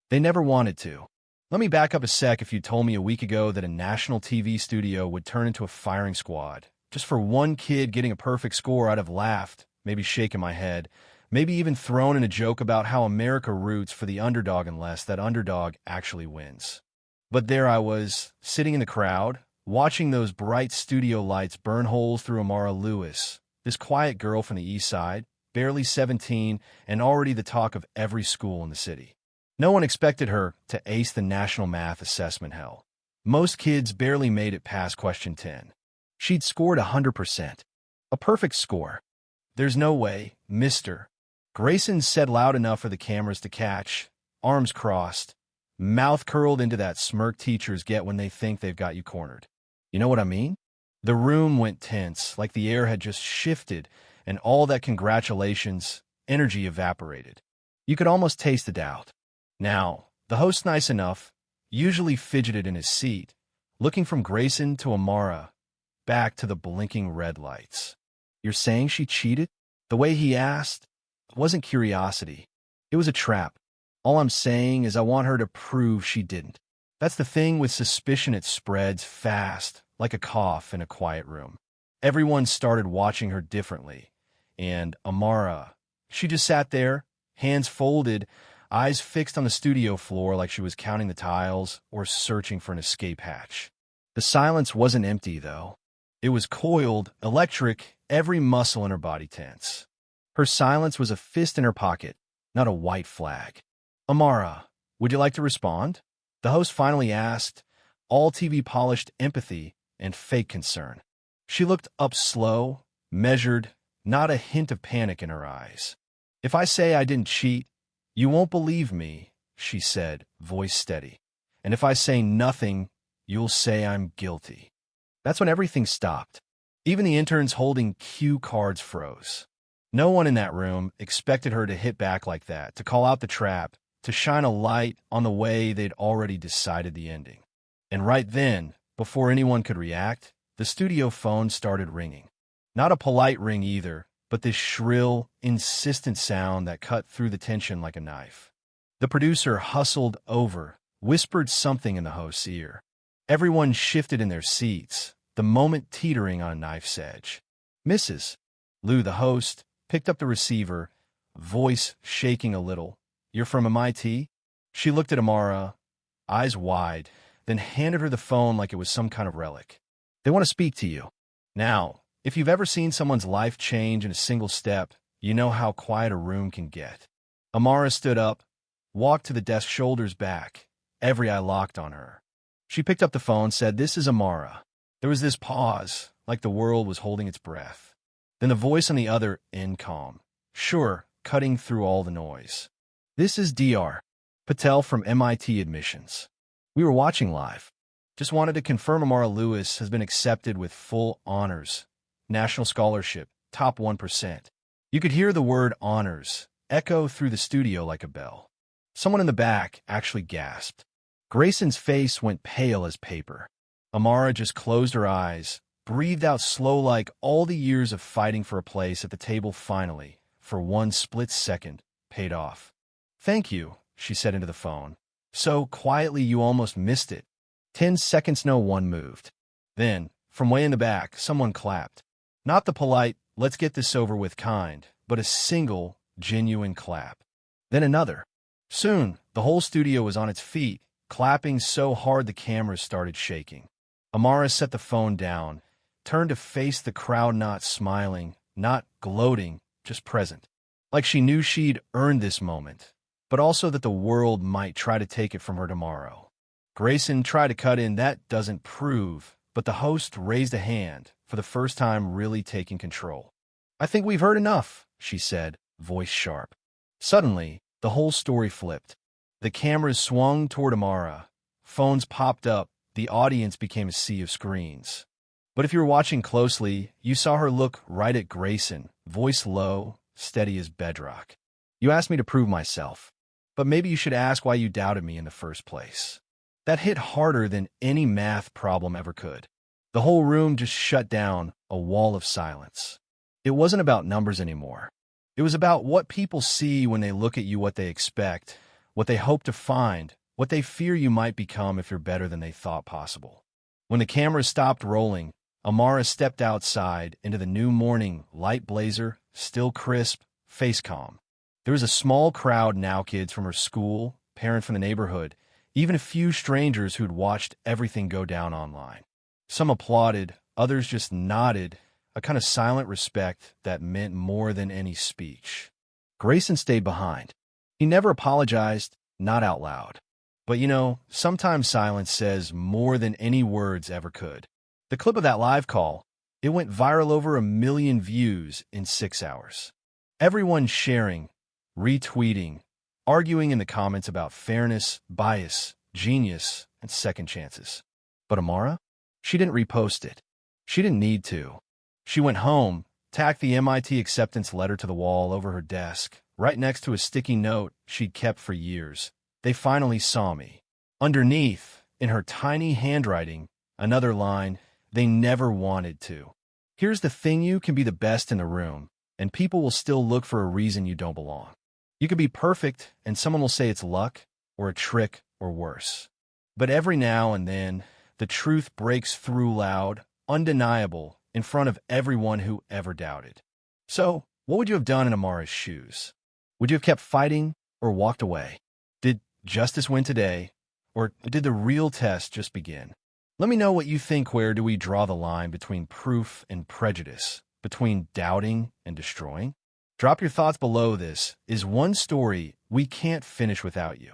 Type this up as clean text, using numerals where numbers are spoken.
They never wanted to. Let me back up a sec. If you told me a week ago that a national TV studio would turn into a firing squad, just for one kid getting a perfect score, I'd have laughed, maybe shaken my head, maybe even thrown in a joke about how America roots for the underdog unless that underdog actually wins. But there I was, sitting in the crowd, watching those bright studio lights burn holes through Amara Lewis, this quiet girl from the East Side, barely 17, and already the talk of every school in the city. No one expected her to ace the national math assessment hell. Most kids barely made it past question 10. She'd scored 100%. A perfect score. "There's no way, mister," Grayson said loud enough for the cameras to catch, arms crossed, mouth curled into that smirk teachers get when they think they've got you cornered. You know what I mean? The room went tense, like the air had just shifted, and all that congratulations, energy evaporated. You could almost taste the doubt. Now, the host, nice enough, usually fidgeted in his seat, looking from Grayson to Amara, back to the blinking red lights. "You're saying she cheated?" The way he asked wasn't curiosity. It was a trap. "All I'm saying is I want her to prove she didn't." That's the thing with suspicion, it spreads fast, like a cough in a quiet room. Everyone started watching her differently. And Amara, she just sat there, hands folded, eyes fixed on the studio floor like she was counting the tiles or searching for an escape hatch. The silence wasn't empty, though. It was coiled, electric, every muscle in her body tense. Her silence was a fist in her pocket, not a white flag. "Amara, would you like to respond?" The host finally asked, all TV-polished empathy and fake concern. She looked up slow, measured, not a hint of panic in her eyes. "If I say I didn't cheat, you won't believe me," she said, voice steady. "And if I say nothing, you'll say I'm guilty." That's when everything stopped. Even the interns holding cue cards froze. No one in that room expected her to hit back like that, to call out the trap, to shine a light on the way they'd already decided the ending. And right then, before anyone could react, the studio phone started ringing. Not a polite ring either, but this shrill, insistent sound that cut through the tension like a knife. The producer hustled over, whispered something in the host's ear. Everyone shifted in their seats, the moment teetering on a knife's edge. "Mrs. Lou," the host, picked up the receiver, voice shaking a little. "You're from MIT?" She looked at Amara, eyes wide, then handed her the phone like it was some kind of relic. "They want to speak to you." Now, if you've ever seen someone's life change in a single step, you know how quiet a room can get. Amara stood up, walked to the desk, shoulders back, every eye locked on her. She picked up the phone, said, "This is Amara." There was this pause, like the world was holding its breath. Then the voice on the other end calm, sure, cutting through all the noise. "This is Dr. Patel from MIT Admissions. We were watching live. Just wanted to confirm Amara Lewis has been accepted with full honors. National scholarship, top 1%. You could hear the word honors echo through the studio like a bell. Someone in the back actually gasped. Grayson's face went pale as paper. Amara just closed her eyes, breathed out slow like all the years of fighting for a place at the table finally, for one split second, paid off. "Thank you," she said into the phone. So quietly you almost missed it. 10 seconds, no one moved. Then, from way in the back, someone clapped. Not the polite, "let's get this over with" kind, but a single, genuine clap. Then another. Soon, the whole studio was on its feet, clapping so hard the cameras started shaking. Amara set the phone down, turned to face the crowd, not smiling, not gloating, just present. Like she knew she'd earned this moment, but also that the world might try to take it from her tomorrow. Grayson tried to cut in, "That doesn't prove," but the host raised a hand, for the first time really taking control. "I think we've heard enough," she said, voice sharp. Suddenly, the whole story flipped. The cameras swung toward Amara. Phones popped up. The audience became a sea of screens. But if you were watching closely, you saw her look right at Grayson, voice low, steady as bedrock. "You asked me to prove myself, but maybe you should ask why you doubted me in the first place." That hit harder than any math problem ever could. The whole room just shut down, a wall of silence. It wasn't about numbers anymore. It was about what people see when they look at you, what they expect, what they hope to find, what they fear you might become if you're better than they thought possible. When the camera stopped rolling, Amara stepped outside into the new morning, light blazer, still crisp, face calm. There was a small crowd now, kids from her school, parents from the neighborhood, even a few strangers who'd watched everything go down online. Some applauded, others just nodded, a kind of silent respect that meant more than any speech. Grayson stayed behind. He never apologized, not out loud. But sometimes silence says more than any words ever could. The clip of that live call, it went viral, over 1 million views in 6 hours. Everyone sharing, retweeting, arguing in the comments about fairness, bias, genius, and second chances. But Amara? She didn't repost it. She didn't need to. She went home, tacked the MIT acceptance letter to the wall over her desk, right next to a sticky note she'd kept for years. They finally saw me. Underneath, in her tiny handwriting, another line, they never wanted to. Here's the thing: you can be the best in the room, and people will still look for a reason you don't belong. You could be perfect, and someone will say it's luck, or a trick, or worse. But every now and then, the truth breaks through loud, undeniable, in front of everyone who ever doubted. So, what would you have done in Amara's shoes? Would you have kept fighting, or walked away? Did justice win today, or did the real test just begin? Let me know what you think. Where do we draw the line between proof and prejudice, between doubting and destroying? Drop your thoughts below. This is one story we can't finish without you.